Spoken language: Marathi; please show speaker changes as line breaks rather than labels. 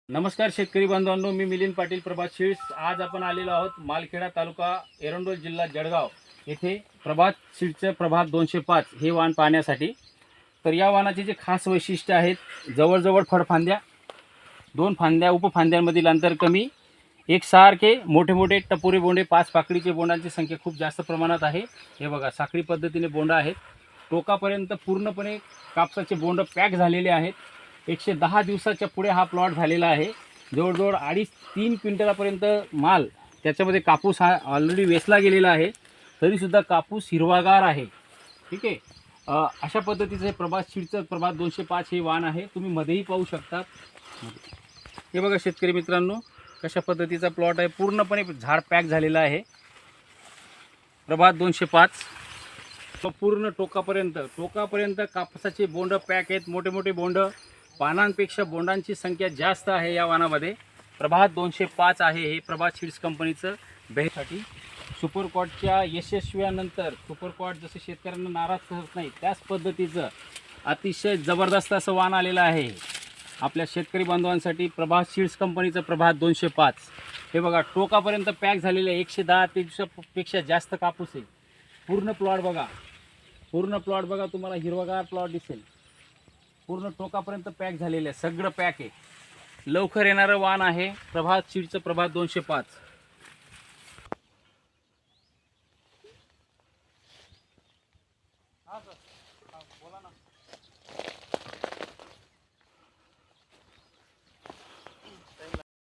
नमस्कार शेतकरी बांधवांनो, मी मिलिंद पाटील प्रभात सीड्स। आज आपण आलेलो आहोत मालखेडा तालुका एरंडोल जिल्हा जळगाव येथे प्रभात सीड्सचे प्रभात 205 हे वाण पाहण्यासाठी। तर या वाणाचे जे खास वैशिष्ट्य आहेत, जवळजवळ फळफांद्या, दोन फांद्या उपफांद्यांमधील अंतर कमी, एकसारखे मोठे मोठे टपोरे बोंडे, 5 पाकळीचे बोंडांची संख्या खूप जास्त प्रमाणात आहे। हे बघा, साखळी पद्धतीने बोंड आहेत, टोकापर्यंत पूर्णपणे कापसाचे बोंड पॅक झालेले आहेत। 110 दिवसाच्या पुढे हा प्लॉट झालेला आहे। जवळजवळ 2.5-3 क्विंटलापर्यंत माल त्याच्यामध्ये कापूस हा ऑलरेडी वेचला गेलेला आहे, तरीसुद्धा कापूस हिरवागार आहे। ठीक आहे, अशा पद्धतीचे प्रभात सीड्सचं प्रभात 205 हे वाण आहे। तुम्ही मध्येही पाहू शकता। हे बघा शेतकरी मित्रांनो, कशा पद्धतीचा प्लॉट आहे, पूर्णपणे झाड पॅक झालेला आहे। प्रभात 205 पूर्ण टोकापर्यंत कापसाचे बोंड पॅक आहेत, मोठे मोठे बोंड, पानांपेक्षा बोंडांची संख्या जास्त आहे या वाणामध्ये। प्रभात 205 आहे हे प्रभात सीड्स कंपनीचं बेसाठी। सुपरकॉटच्या यशस्वीनंतर सुपरकॉट जसं शेतकऱ्यांना नाराज करत नाही, त्याच पद्धतीचं अतिशय जबरदस्त असं वाण आलेलं आहे आपल्या शेतकरी बांधवांसाठी। प्रभात सीड्स कंपनीचं प्रभात 205 हे बघा, टोकापर्यंत पॅक झालेलं आहे। 110 दिवसापेक्षा जास्त कापूस आहे। पूर्ण प्लॉट बघा, तुम्हाला हिरवागार प्लॉट दिसेल। पूर्ण टोकापर्यंत पॅक झालेलं आहे, सगळं पॅक आहे। लवकर येणारं वाण आहे प्रभात सीड्सचं प्रभात 205। हा सर, बोला ना।